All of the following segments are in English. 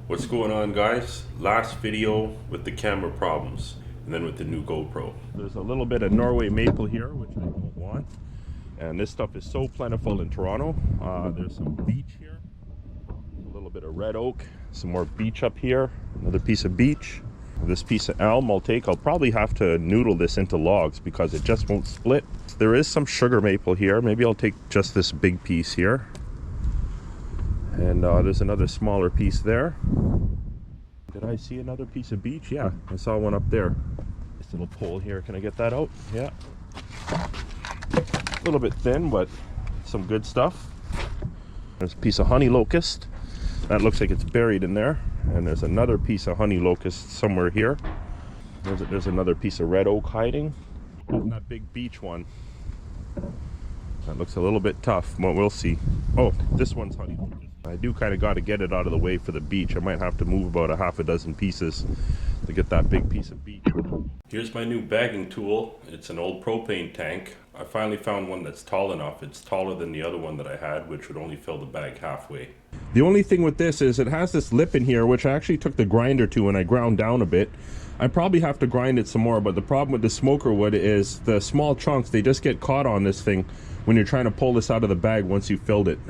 What's going on, guys? Last video with the camera problems and then with the new GoPro. There's a little bit of Norway maple here, which I don't want. And this stuff is so plentiful in Toronto. There's some beech here, a little bit of red oak, some more beech up here, another piece of beech. This piece of elm I'll probably have to noodle this into logs because it just won't split. There is some sugar maple here. Maybe I'll take just this big piece here. And there's another smaller piece there. Did I see another piece of beech? Yeah, I saw one up there. This little pole here, can I get that out? Yeah. A little bit thin, but some good stuff. There's a piece of honey locust. That looks like it's buried in there. And there's another piece of honey locust somewhere here. There's another piece of red oak hiding. And that big beech one. That looks a little bit tough, but we'll see. Oh, this one's honey locust. I do kind of got to get it out of the way for the beech. I might have to move about a half a dozen pieces to get that big piece of beech. Here's my new bagging tool. It's an old propane tank. I finally found one that's tall enough. It's taller than the other one that I had, which would only fill the bag halfway. The only thing with this is it has this lip in here, which I actually took the grinder to and I ground down a bit. I probably have to grind it some more, but the problem with the smoker wood is the small chunks, they just get caught on this thing when you're trying to pull this out of the bag once you filled it.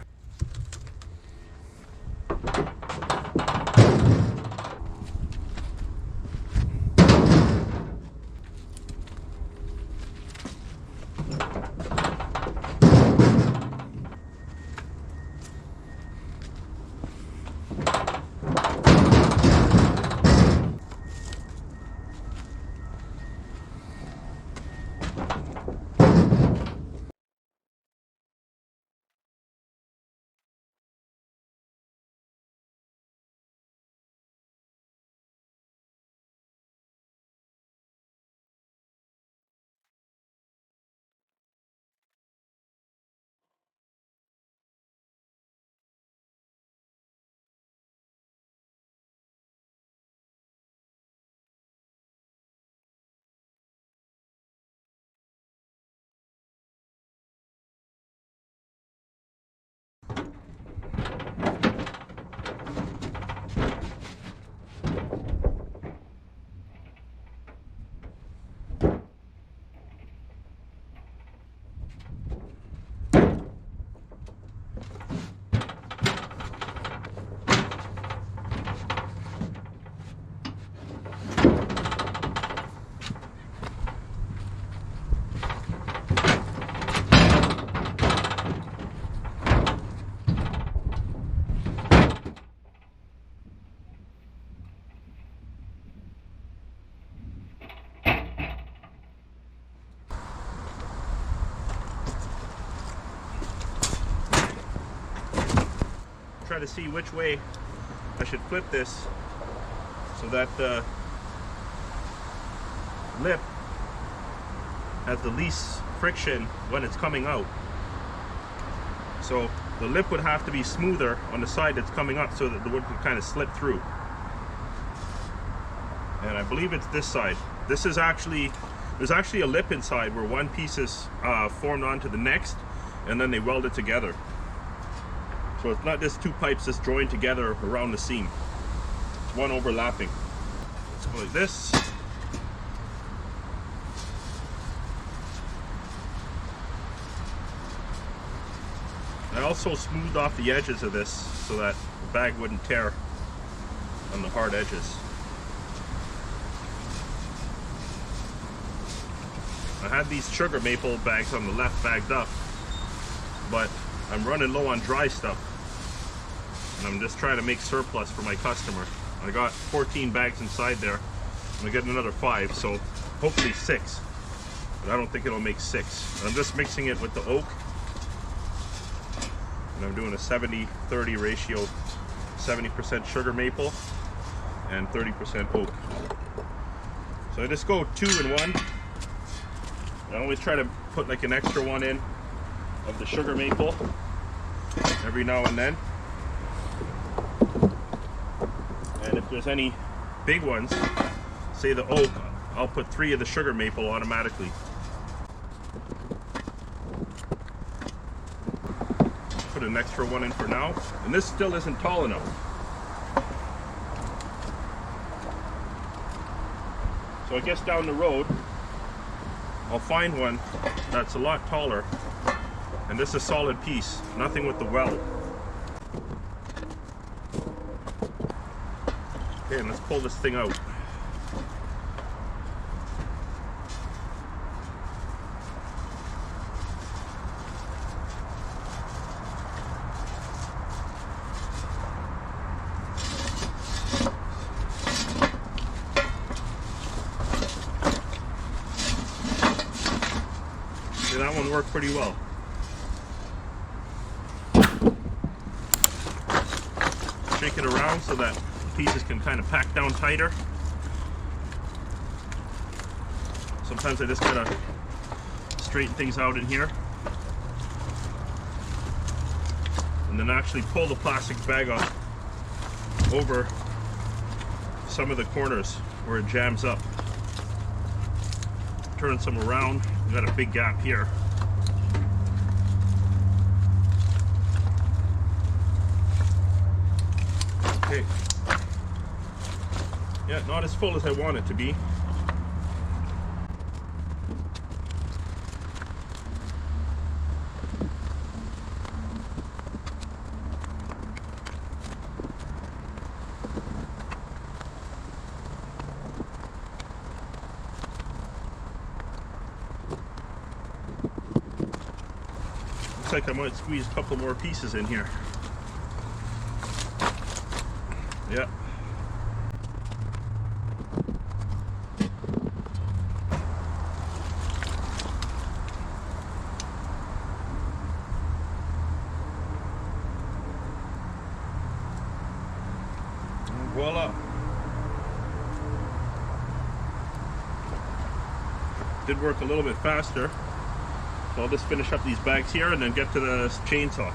Try to see which way I should flip this so that the lip has the least friction when it's coming out. So the lip would have to be smoother on the side that's coming up so that the wood can kind of slip through. And I believe it's this side. This is there's actually a lip inside where one piece is formed onto the next and then they weld it together. So it's not just two pipes just joined together around the seam. It's one overlapping. Let's go like this. I also smoothed off the edges of this so that the bag wouldn't tear on the hard edges. I had these sugar maple bags on the left bagged up, but I'm running low on dry stuff. And I'm just trying to make surplus for my customer. I got 14 bags inside there. I'm gonna get another 5, so hopefully 6. But I don't think it'll make 6. And I'm just mixing it with the oak. And I'm doing a 70-30 ratio, 70% sugar maple and 30% oak. So I just go 2 in 1. I always try to put like an extra one in of the sugar maple every now and then. And if there's any big ones, say the oak, I'll put 3 of the sugar maple automatically. Put an extra one in for now, and this still isn't tall enough. So I guess down the road I'll find one that's a lot taller, and this is a solid piece, nothing with the weld. Okay, and let's pull this thing out. See, that one worked pretty well. Shake it around so that pieces can kind of pack down tighter. Sometimes I just gotta straighten things out in here. And then actually pull the plastic bag off over some of the corners where it jams up. Turn some around. We got a big gap here. Okay. Yeah, not as full as I want it to be. Looks like I might squeeze a couple more pieces in here. Yeah. And voila. Did work a little bit faster. So I'll just finish up these bags here and then get to the chainsaw.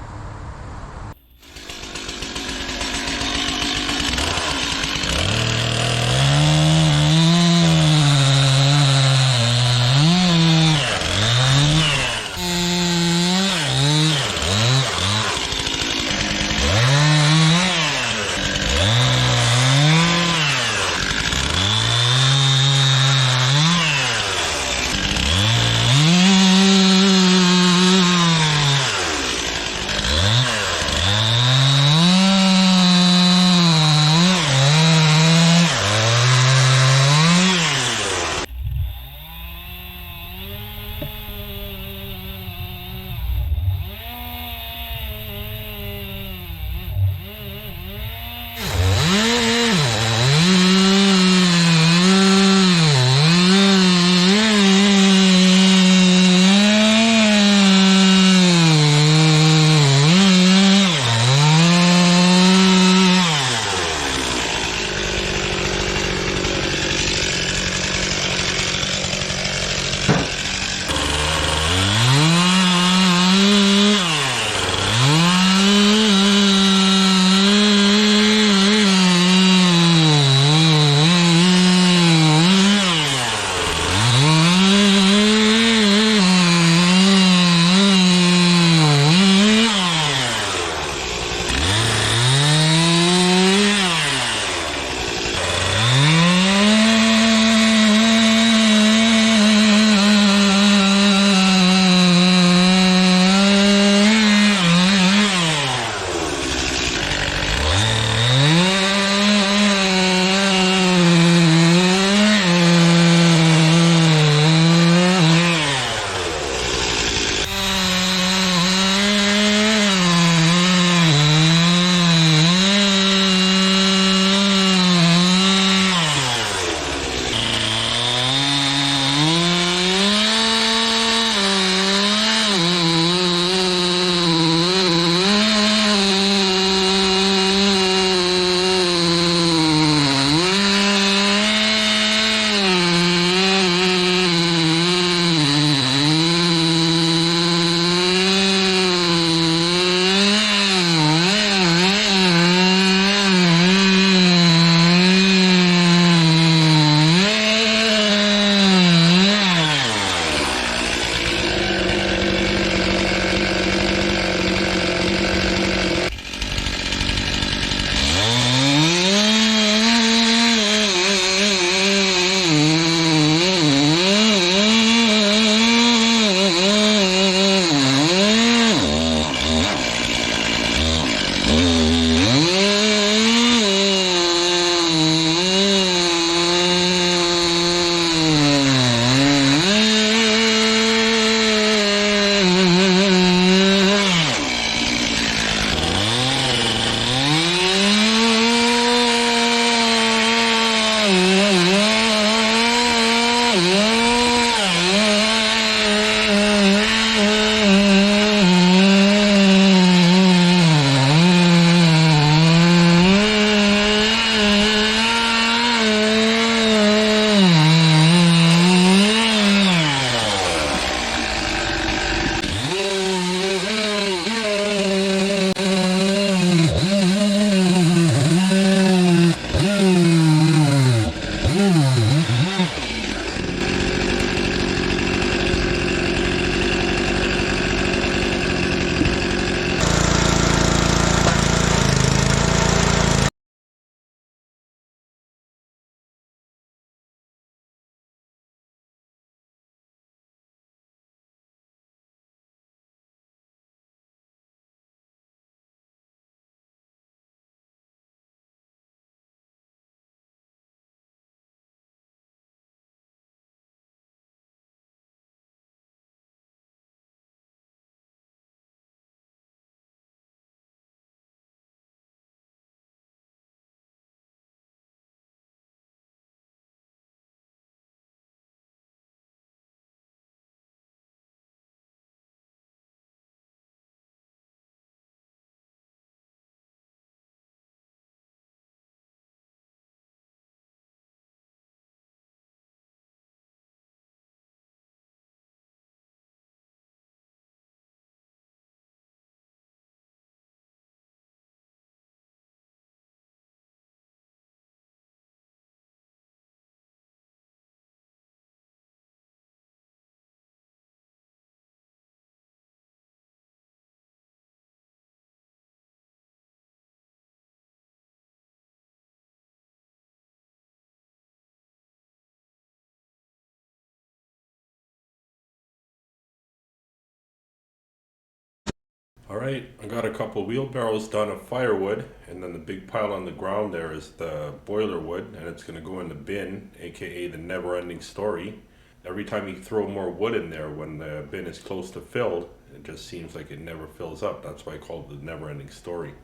Alright, I got a couple wheelbarrows done of firewood, and then the big pile on the ground there is the boiler wood, and it's going to go in the bin, aka the never-ending story. Every time you throw more wood in there when the bin is close to filled, it just seems like it never fills up. That's why I call it the never-ending story.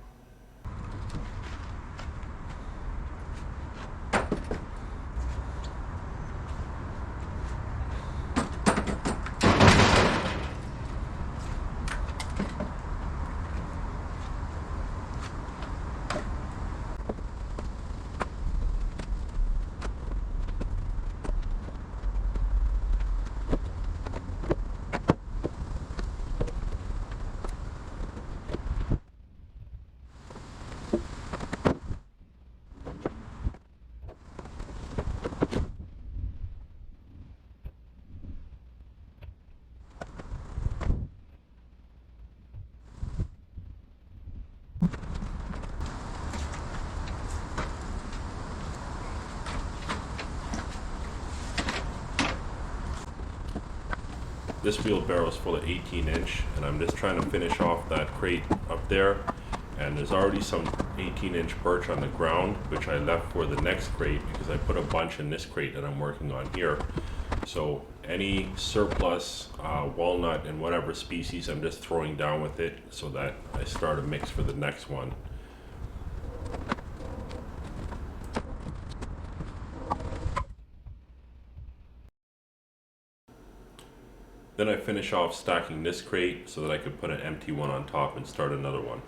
This wheelbarrow is full of 18-inch, and I'm just trying to finish off that crate up there. And there's already some 18-inch birch on the ground, which I left for the next crate because I put a bunch in this crate that I'm working on here. So any surplus walnut and whatever species, I'm just throwing down with it so that I start a mix for the next one. Then I finish off stacking this crate so that I could put an empty one on top and start another one.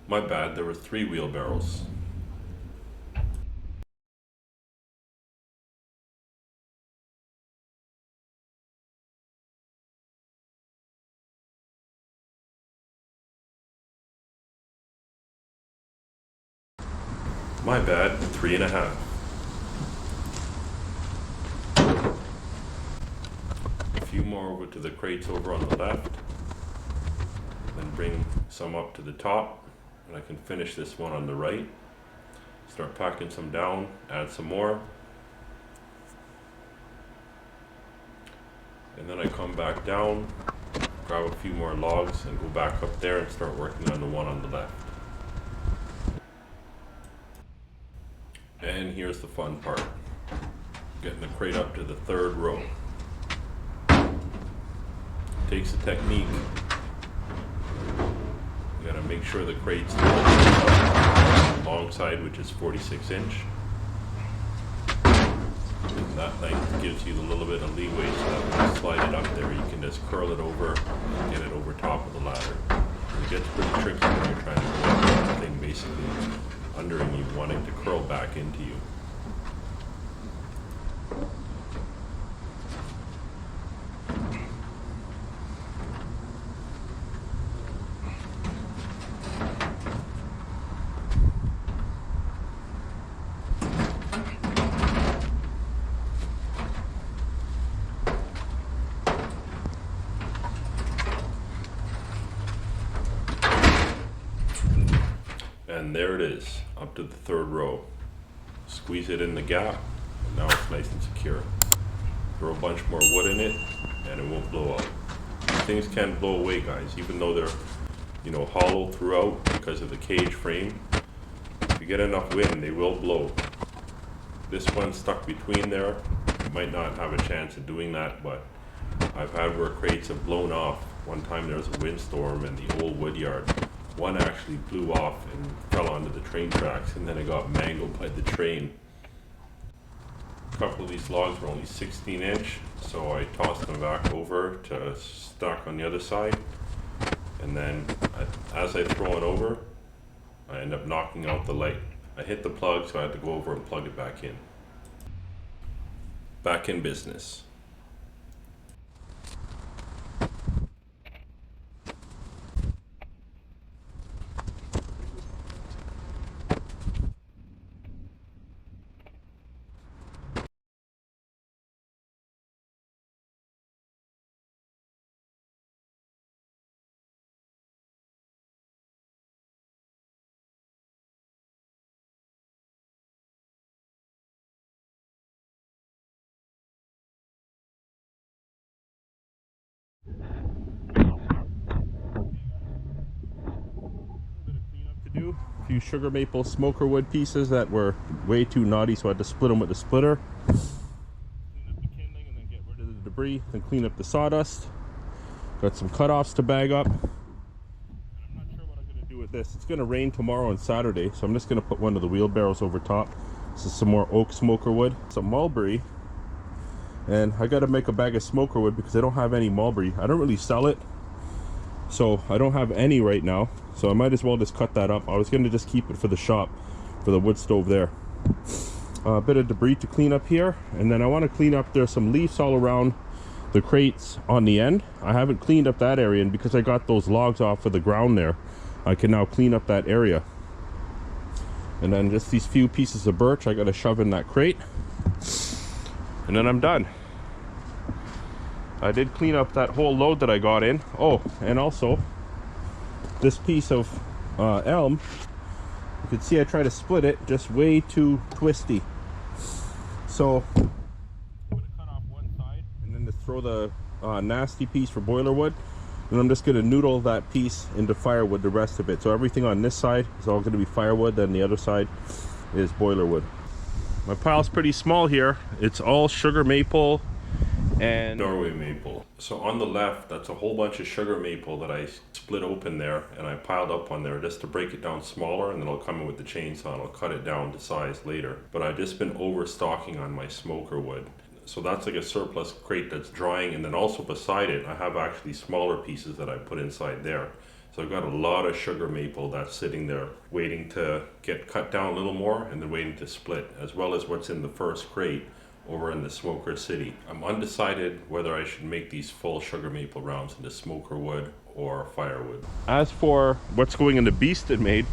My bad, there were 3 wheelbarrows. My bad, 3.5. A few more over to the crates over on the left. Then bring some up to the top, and I can finish this one on the right. Start packing some down, add some more. And then I come back down, grab a few more logs, and go back up there and start working on the one on the left. And here's the fun part. Getting the crate up to the 3rd row. Takes a technique. You gotta make sure the crate's the long side, which is 46-inch. And that length gives you a little bit of leeway so that when you slide it up there, you can just curl it over and get it over top of the ladder. It gets pretty tricky when you're trying to get that thing basically under and you wanting to curl back into you. And there it is, up to the 3rd row. Squeeze it in the gap, and now it's nice and secure. Throw a bunch more wood in it, and it won't blow up. These things can blow away, guys, even though they're, hollow throughout because of the cage frame. If you get enough wind, they will blow. This one's stuck between there. It might not have a chance of doing that, but I've had where crates have blown off. One time there was a windstorm in the old woodyard. One actually blew off and fell onto the train tracks, and then it got mangled by the train. A couple of these logs were only 16-inch, so I tossed them back over to stack on the other side. And then as I throw it over, I end up knocking out the light. I hit the plug, so I had to go over and plug it back in. Back in business. few sugar maple smoker wood pieces that were way too knotty, so I had to split them with the splitter. Clean up the kindling and then get rid of the debris, then clean up the sawdust. Got some cutoffs to bag up. And I'm not sure what I'm going to do with this. It's going to rain tomorrow and Saturday, so I'm just going to put one of the wheelbarrows over top. This is some more oak smoker wood, some mulberry. And I got to make a bag of smoker wood because I don't have any mulberry. I don't really sell it, so I don't have any right now. So I might as well just cut that up. I was going to just keep it for the shop, for the wood stove there. A bit of debris to clean up here, and then I want to clean up, there's some leaves all around the crates on the end. I haven't cleaned up that area, and because I got those logs off of the ground there, I can now clean up that area. And then just these few pieces of birch I got to shove in that crate, and then I'm done. I did clean up that whole load that I got in. Oh, and also this piece of elm, you can see I try to split it, just way too twisty. So I'm going to cut off one side and then just throw the nasty piece for boiler wood, and I'm just going to noodle that piece into firewood, the rest of it. So everything on this side is all going to be firewood, then the other side is boiler wood. My pile's pretty small here. It's all sugar maple and Norway maple. So on the left, that's a whole bunch of sugar maple that I split open there, and I piled up on there just to break it down smaller, and then I'll come in with the chainsaw and I'll cut it down to size later. But I've just been overstocking on my smoker wood. So that's like a surplus crate that's drying, and then also beside it I have actually smaller pieces that I put inside there. So I've got a lot of sugar maple that's sitting there waiting to get cut down a little more, and then waiting to split, as well as what's in the first crate over in the smoker city. I'm undecided whether I should make these full sugar maple rounds into smoker wood or firewood. As for what's going in the beast it made,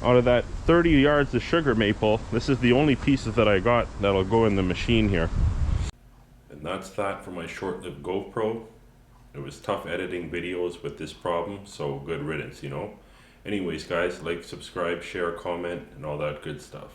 out of that 30 yards of sugar maple, this is the only pieces that I got that'll go in the machine here. And that's that for my short-lived GoPro. It was tough editing videos with this problem, so good riddance, you know. Anyways guys, like, subscribe, share, comment, and all that good stuff.